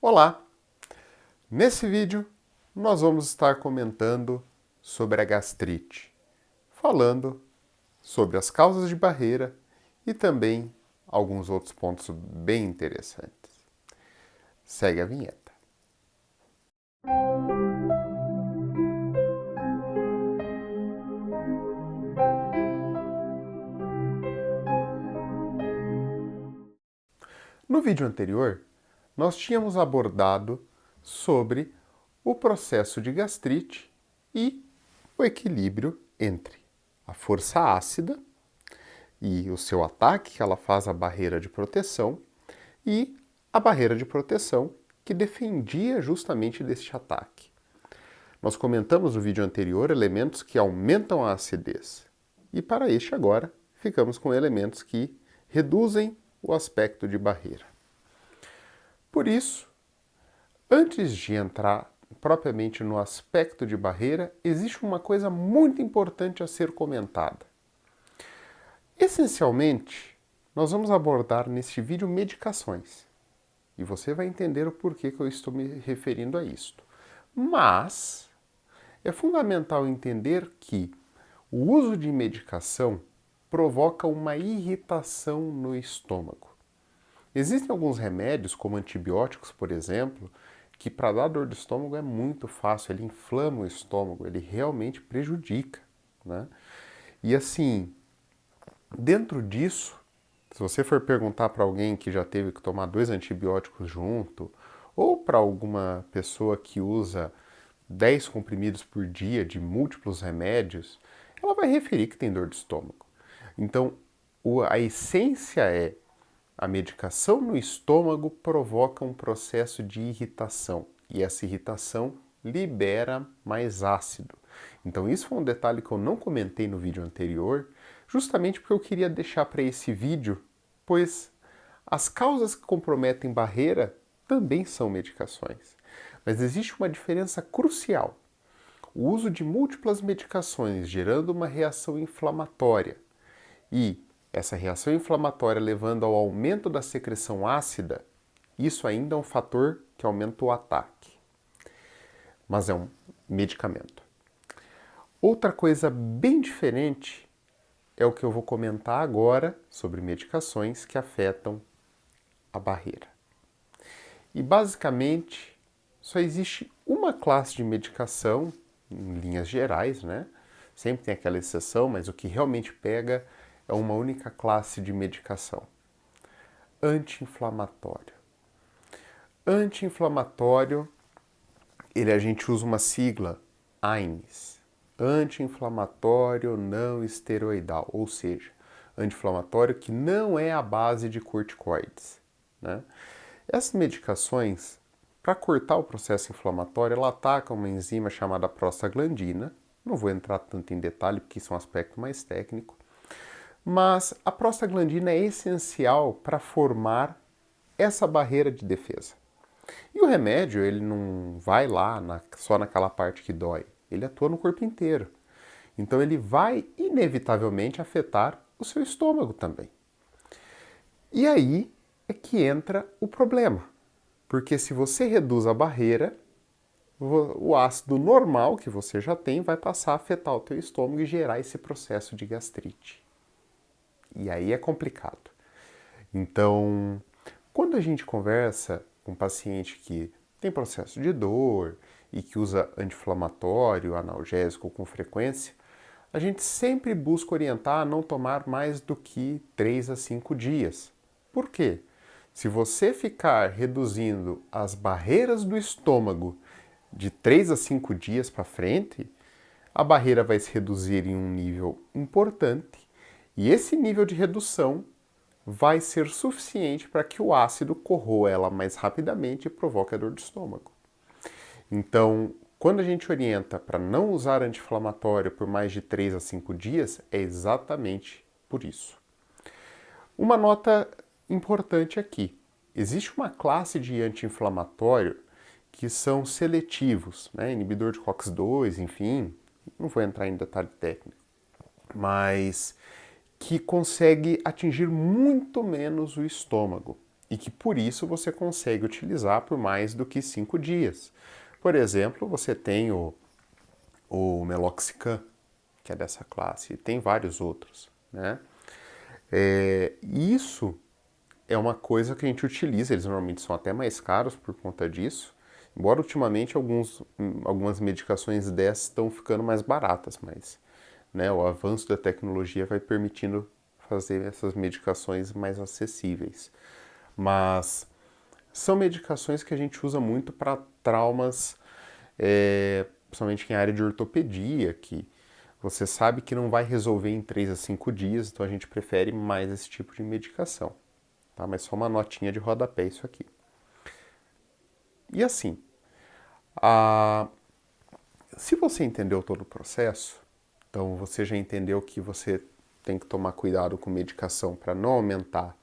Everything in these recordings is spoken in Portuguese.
Olá! Nesse vídeo nós vamos estar comentando sobre a gastrite, falando sobre as causas de barreira e também alguns outros pontos bem interessantes. Segue a vinheta. No vídeo anterior, nós tínhamos abordado sobre o processo de gastrite e o equilíbrio entre a força ácida e o seu ataque, que ela faz a barreira de proteção, e a barreira de proteção que defendia justamente deste ataque. Nós comentamos no vídeo anterior elementos que aumentam a acidez. E para este agora, ficamos com elementos que reduzem o aspecto de barreira. Por isso, antes de entrar propriamente no aspecto de barreira, existe uma coisa muito importante a ser comentada. Essencialmente, nós vamos abordar neste vídeo medicações. E você vai entender o porquê que eu estou me referindo a isto. Mas é fundamental entender que o uso de medicação provoca uma irritação no estômago. Existem alguns remédios, como antibióticos, por exemplo, que para dar dor de estômago é muito fácil, ele inflama o estômago, ele realmente prejudica, né? E assim, dentro disso, se você for perguntar para alguém que já teve que tomar 2 antibióticos junto, ou para alguma pessoa que usa 10 comprimidos por dia de múltiplos remédios, ela vai referir que tem dor de estômago. Então, a essência é a medicação no estômago provoca um processo de irritação e essa irritação libera mais ácido. Então isso foi um detalhe que eu não comentei no vídeo anterior, justamente porque eu queria deixar para esse vídeo, pois as causas que comprometem barreira também são medicações. Mas existe uma diferença crucial. O uso de múltiplas medicações gerando uma reação inflamatória e essa reação inflamatória levando ao aumento da secreção ácida, isso ainda é um fator que aumenta o ataque. Mas é um medicamento. Outra coisa bem diferente é o que eu vou comentar agora sobre medicações que afetam a barreira. E basicamente só existe uma classe de medicação, em linhas gerais, né? Sempre tem aquela exceção, mas o que realmente pega é uma única classe de medicação. Anti-inflamatório. Anti-inflamatório, a gente usa uma sigla, AINES. Anti-inflamatório não esteroidal, ou seja, anti-inflamatório que não é a base de corticoides, né? Essas medicações, para cortar o processo inflamatório, ela ataca uma enzima chamada prostaglandina. Não vou entrar tanto em detalhe, porque isso é um aspecto mais técnico. Mas a prostaglandina é essencial para formar essa barreira de defesa. E o remédio, ele não vai lá só naquela parte que dói, ele atua no corpo inteiro. Então ele vai inevitavelmente afetar o seu estômago também. E aí é que entra o problema, porque se você reduz a barreira, o ácido normal que você já tem vai passar a afetar o teu estômago e gerar esse processo de gastrite. E aí é complicado. Então, quando a gente conversa com um paciente que tem processo de dor e que usa anti-inflamatório, analgésico com frequência, a gente sempre busca orientar a não tomar mais do que 3 a 5 dias. Por quê? Se você ficar reduzindo as barreiras do estômago de 3 a 5 dias para frente, a barreira vai se reduzir em um nível importante e esse nível de redução vai ser suficiente para que o ácido corroa ela mais rapidamente e provoque a dor de estômago. Então, quando a gente orienta para não usar anti-inflamatório por mais de 3 a 5 dias, é exatamente por isso. Uma nota importante aqui. Existe uma classe de anti-inflamatório que são seletivos, né? Inibidor de COX-2, enfim, não vou entrar em detalhe técnico, mas que consegue atingir muito menos o estômago. e que por isso você consegue utilizar por mais do que 5 dias. Por exemplo, você tem o Meloxicam, que é dessa classe, e tem vários outros, né? Isso é uma coisa que a gente utiliza, eles normalmente são até mais caros por conta disso, embora ultimamente algumas medicações dessas estão ficando mais baratas, mas né, o avanço da tecnologia vai permitindo fazer essas medicações mais acessíveis. Mas são medicações que a gente usa muito para traumas, principalmente em área de ortopedia, que você sabe que não vai resolver em 3 a 5 dias, então a gente prefere mais esse tipo de medicação. Tá? Mas só uma notinha de rodapé isso aqui. E assim, se você entendeu todo o processo, então você já entendeu que você tem que tomar cuidado com medicação para não aumentar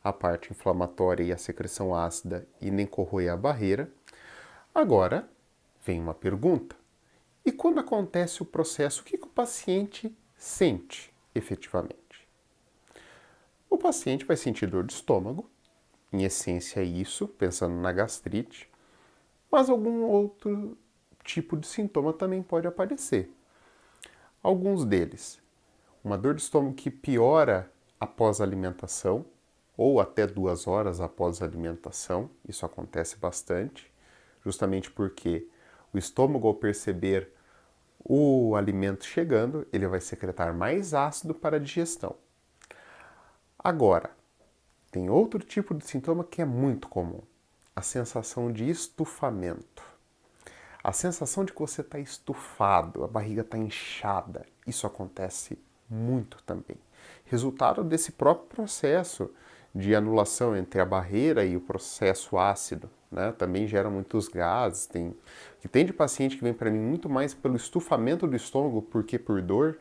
a parte inflamatória e a secreção ácida e nem corroer a barreira. Agora vem uma pergunta. E quando acontece o processo, o que o paciente sente efetivamente? O paciente vai sentir dor de estômago, em essência é isso, pensando na gastrite, mas algum outro tipo de sintoma também pode aparecer. Alguns deles, uma dor de estômago que piora após a alimentação, ou até 2 horas após a alimentação, isso acontece bastante, justamente porque o estômago, ao perceber o alimento chegando, ele vai secretar mais ácido para a digestão. Agora, tem outro tipo de sintoma que é muito comum, a sensação de estufamento. A sensação de que você está estufado, a barriga está inchada, isso acontece muito também. Resultado desse próprio processo de anulação entre a barreira e o processo ácido, né? Também gera muitos gases. Tem de paciente que vem para mim muito mais pelo estufamento do estômago porque por dor,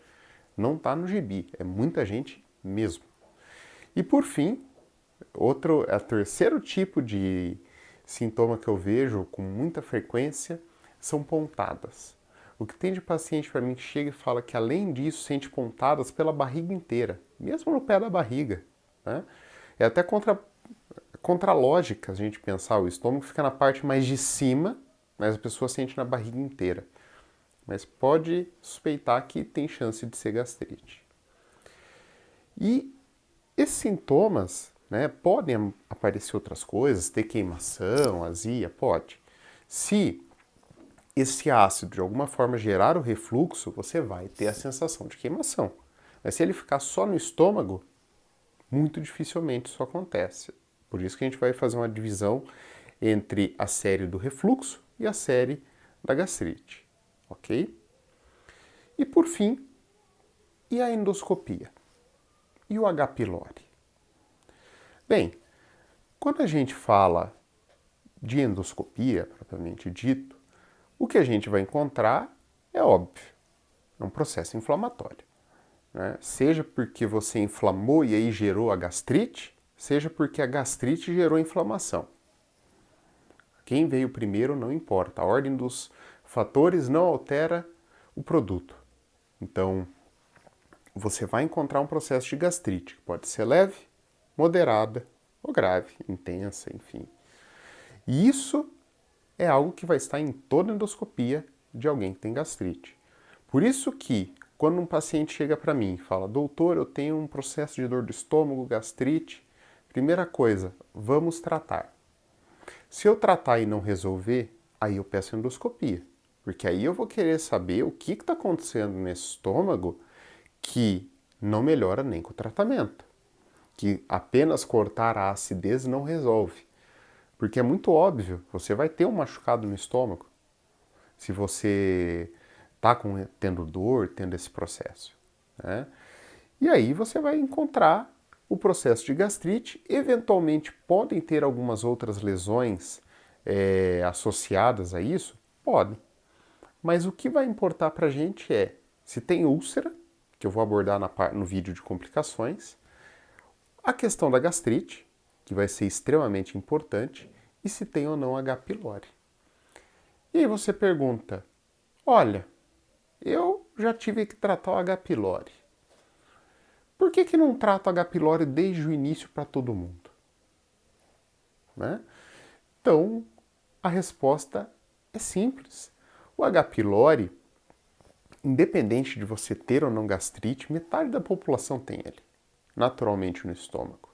não está no gibi, é muita gente mesmo. E por fim, o terceiro tipo de sintoma que eu vejo com muita frequência são pontadas. O que tem de paciente para mim que chega e fala que além disso sente pontadas pela barriga inteira, mesmo no pé da barriga, né? É até contra a lógica a gente pensar, o estômago fica na parte mais de cima, mas a pessoa sente na barriga inteira. Mas pode suspeitar que tem chance de ser gastrite. E esses sintomas, né, podem aparecer outras coisas, ter queimação, azia, pode. Se esse ácido de alguma forma gerar o refluxo, você vai ter a sensação de queimação. Mas se ele ficar só no estômago, muito dificilmente isso acontece. Por isso que a gente vai fazer uma divisão entre a série do refluxo e a série da gastrite, ok? E por fim, e a endoscopia? E o H. pylori? Bem, quando a gente fala de endoscopia, propriamente dito, o que a gente vai encontrar é óbvio, é um processo inflamatório. Né? Seja porque você inflamou e aí gerou a gastrite, seja porque a gastrite gerou a inflamação. Quem veio primeiro não importa, a ordem dos fatores não altera o produto. Então, você vai encontrar um processo de gastrite, que pode ser leve, moderada ou grave, intensa, enfim. E isso é algo que vai estar em toda endoscopia de alguém que tem gastrite. Por isso que, quando um paciente chega para mim e fala, doutor, eu tenho um processo de dor do estômago, gastrite, primeira coisa, vamos tratar. Se eu tratar e não resolver, aí eu peço endoscopia. Porque aí eu vou querer saber o que está acontecendo nesse estômago que não melhora nem com o tratamento. Que apenas cortar a acidez não resolve. Porque é muito óbvio, você vai ter um machucado no estômago se você está tendo dor, tendo esse processo. Né? E aí você vai encontrar o processo de gastrite. Eventualmente podem ter algumas outras lesões associadas a isso? Podem. Mas o que vai importar para a gente é se tem úlcera, que eu vou abordar no vídeo de complicações, a questão da gastrite, que vai ser extremamente importante, e se tem ou não H. pylori. E aí você pergunta, olha, eu já tive que tratar o H. pylori. Por que não trato H. pylori desde o início para todo mundo? né? Então, a resposta é simples. O H. pylori, independente de você ter ou não gastrite, metade da população tem ele, naturalmente no estômago.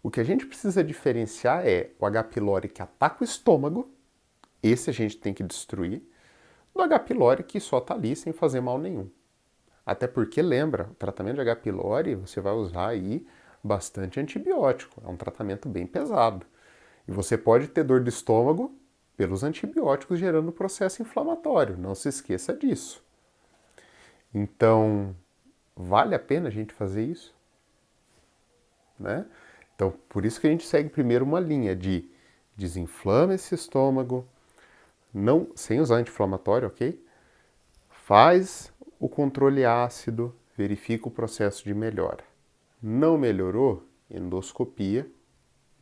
O que a gente precisa diferenciar é o H. pylori que ataca o estômago, esse a gente tem que destruir, do H. pylori que só está ali sem fazer mal nenhum. Até porque, lembra, o tratamento de H. pylori você vai usar aí bastante antibiótico, é um tratamento bem pesado. E você pode ter dor de estômago pelos antibióticos gerando processo inflamatório, não se esqueça disso. Então, vale a pena a gente fazer isso? Né? Então, por isso que a gente segue primeiro uma linha de desinflama esse estômago, não, sem usar anti-inflamatório, ok? Faz o controle ácido, verifica o processo de melhora. Não melhorou? Endoscopia.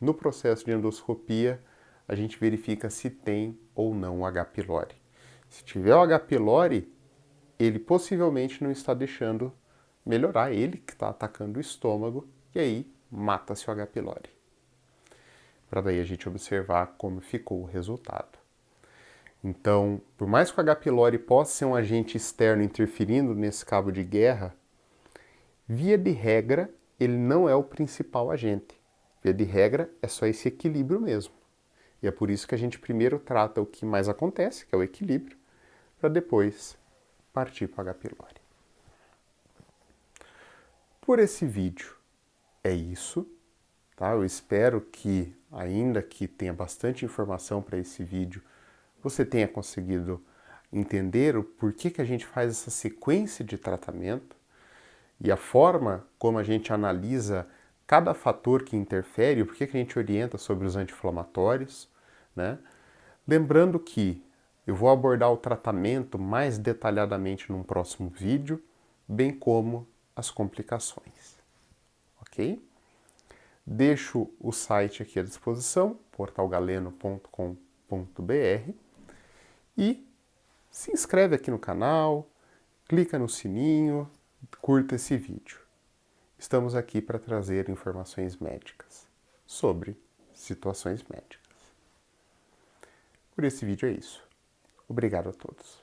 No processo de endoscopia, a gente verifica se tem ou não o H. pylori. Se tiver o H. pylori, ele possivelmente não está deixando melhorar, ele que está atacando o estômago, e aí mata-se o H. pylori. Para daí a gente observar como ficou o resultado. Então, por mais que o H. pylori possa ser um agente externo interferindo nesse cabo de guerra, via de regra, ele não é o principal agente. Via de regra, é só esse equilíbrio mesmo. E é por isso que a gente primeiro trata o que mais acontece, que é o equilíbrio, para depois partir para o H. pylori. Por esse vídeo é isso, tá? Eu espero que, ainda que tenha bastante informação para esse vídeo, você tenha conseguido entender o porquê que a gente faz essa sequência de tratamento e a forma como a gente analisa cada fator que interfere, o porquê que a gente orienta sobre os anti-inflamatórios, né? Lembrando que eu vou abordar o tratamento mais detalhadamente num próximo vídeo, bem como as complicações, ok? Deixo o site aqui à disposição, portalgaleno.com.br, e se inscreve aqui no canal, clica no sininho, curta esse vídeo. Estamos aqui para trazer informações médicas sobre situações médicas. Por esse vídeo é isso. Obrigado a todos.